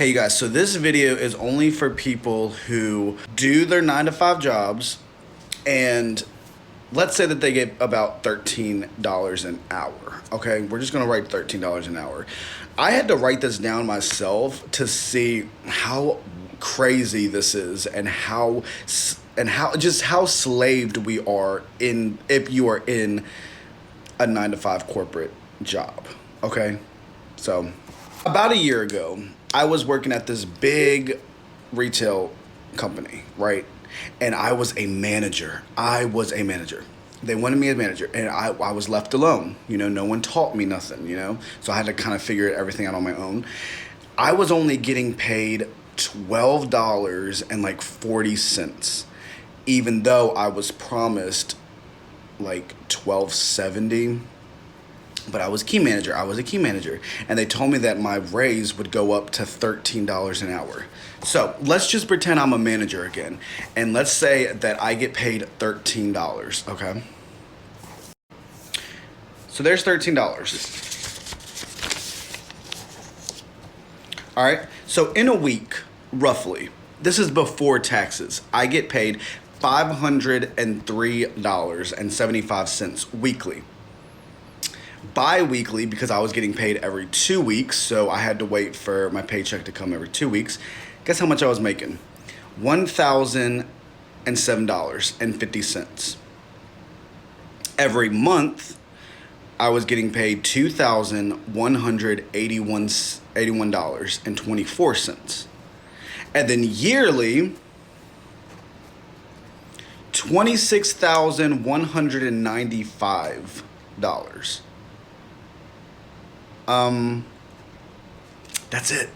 Hey you guys, so this video is only for people who do their 9 to 5 jobs and let's say that they get about $13 an hour. Okay, we're just gonna write $13 an hour. I had to write this down myself to see how crazy this is and how slaved we are in if you are in a 9 to 5 corporate job. Okay, so about a year ago, I was working at this big retail company, right? And I was a manager. They wanted me as manager, and I was left alone. No one taught me nothing. So I had to kind of figure everything out on my own. I was only getting paid $12.40, even though I was promised like $12.70. But I was a key manager, and they told me that my raise would go up to $13 an hour. So let's just pretend I'm a manager again, and let's say that I get paid $13, okay? So there's $13. All right, so in a week, roughly, this is before taxes, I get paid $503.75 weekly. Bi-weekly, because I was getting paid every 2 weeks, so I had to wait for my paycheck to come every 2 weeks. Guess how much I was making? $1,007.50. Every month, I was getting paid $2,181.24. And then yearly, $26,195. That's it.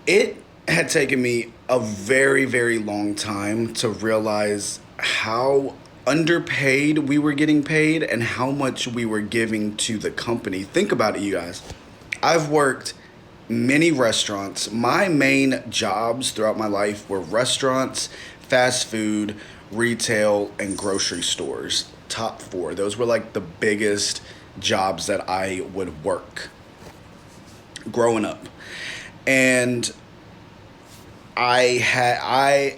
It had taken me a very, very long time to realize how underpaid we were getting paid and how much we were giving to the company. Think about it, you guys. I've worked many restaurants. My main jobs throughout my life were restaurants, fast food, retail, and grocery stores. Top four. Those were like the biggest jobs that I would work growing up. And I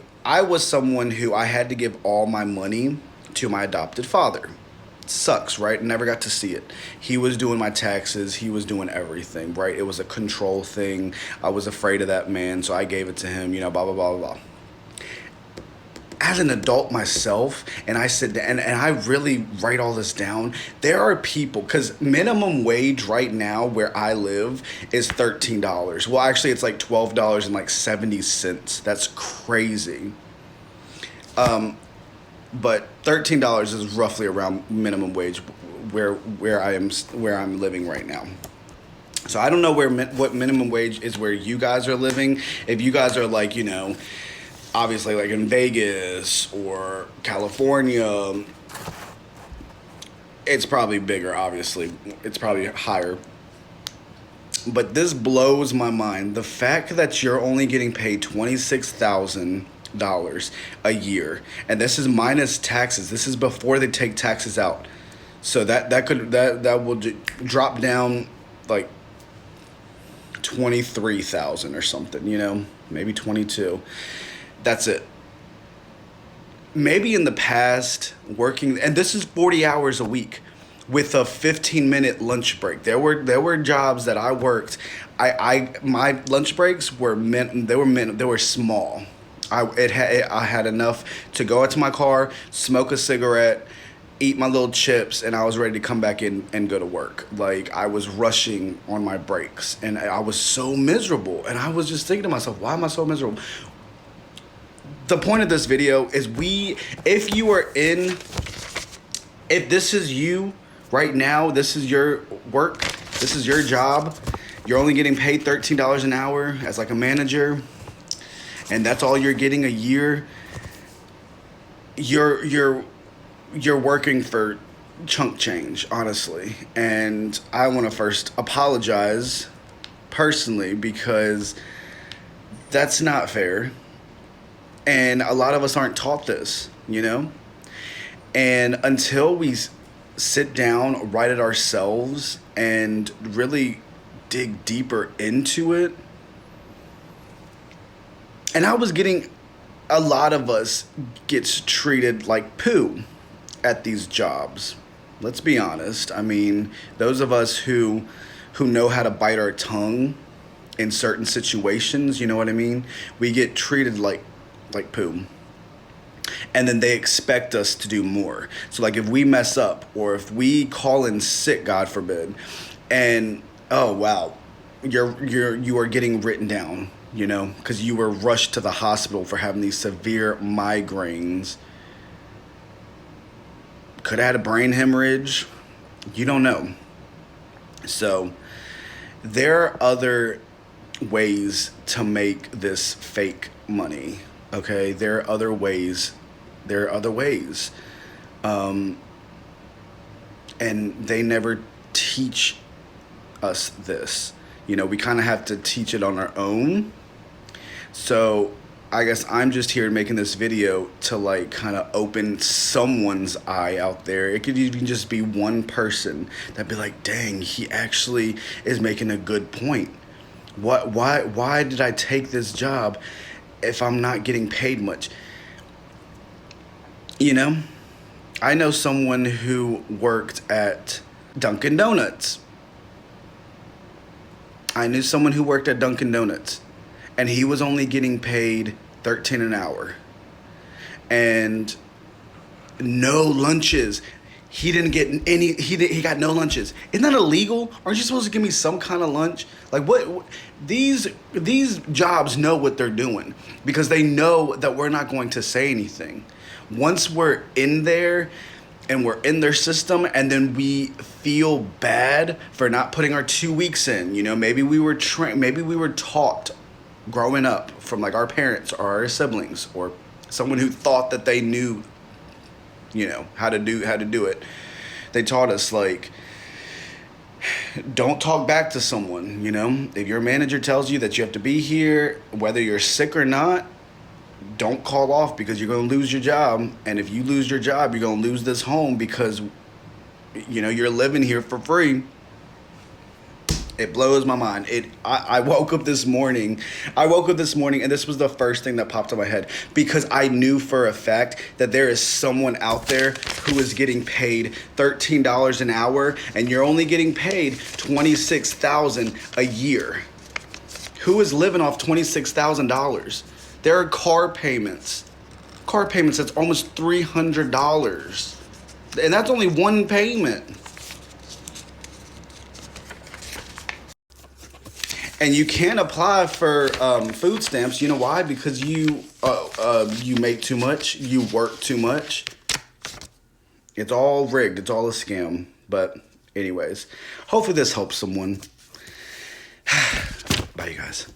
was someone who I had to give all my money to my adopted father. Sucks, right? Never got to see it. He was doing my taxes. He was doing everything, right? It was a control thing. I was afraid of that man, so I gave it to him, blah, blah, blah, blah, blah. As an adult myself, and I sit down and I really write all this down, there are people, because minimum wage right now where I live is $13. Well, actually, it's like $12.70. That's crazy. But $13 is roughly around minimum wage where I'm living right now. So I don't know what minimum wage is where you guys are living. If you guys are like, obviously like in Vegas or California, it's probably bigger, obviously. It's probably higher. But this blows my mind. The fact that you're only getting paid $26,000 a year, and this is minus taxes. This is before they take taxes out. So that will drop down like 23,000 or something, maybe 22. That's it. Maybe in the past, working, and this is 40 hours a week with a 15-minute lunch break. There were jobs that I worked. My lunch breaks were they were small. I had enough to go out to my car, smoke a cigarette, eat my little chips, and I was ready to come back in and go to work. Like, I was rushing on my breaks, and I was so miserable. And I was just thinking to myself, why am I so miserable? The point of this video is if this is you right now, this is your work, this is your job, you're only getting paid $13 an hour as like a manager, and that's all you're getting a year, you're working for chunk change, honestly. And I want to first apologize personally, because that's not fair. And a lot of us aren't taught this, And until we sit down, write it ourselves, and really dig deeper into it, and I was getting, a lot of us gets treated like poo at these jobs. Let's be honest. I mean, those of us who know how to bite our tongue in certain situations, you know what I mean? We get treated like poo. And then they expect us to do more. So like if we mess up or if we call in sick, God forbid, and oh wow, you are getting written down, you know, because you were rushed to the hospital for having these severe migraines. Could have had a brain hemorrhage. You don't know. So there are other ways to make this fake money. Okay, there are other ways. There are other ways. And they never teach us this. You know, we kind of have to teach it on our own. So I guess I'm just here making this video to like kind of open someone's eye out there. It could even just be one person that'd be like, dang, he actually is making a good point. Why did I take this job if I'm not getting paid much? You know, I know someone who worked at Dunkin' Donuts. I knew someone who worked at Dunkin' Donuts, and he was only getting paid 13 an hour. And no lunches. He didn't get any, he got no lunches. Isn't that illegal? Aren't you supposed to give me some kind of lunch? Like what these jobs know what they're doing because they know that we're not going to say anything. Once we're in there and we're in their system and then we feel bad for not putting our 2 weeks in, you know, maybe we were taught growing up from like our parents or our siblings or someone who thought that they knew, you know, how to do it. They taught us like, don't talk back to someone, you know. If your manager tells you that you have to be here, whether you're sick or not, don't call off because you're going to lose your job. And if you lose your job, you're going to lose this home because, you know, you're living here for free. It blows my mind. I woke up this morning and this was the first thing that popped in my head because I knew for a fact that there is someone out there who is getting paid $13 an hour and you're only getting paid $26,000 a year. Who is living off $26,000? There are car payments that's almost $300. And that's only one payment. And you can't apply for food stamps. You know why? Because you make too much. You work too much. It's all rigged. It's all a scam. But anyways, hopefully this helps someone. Bye, you guys.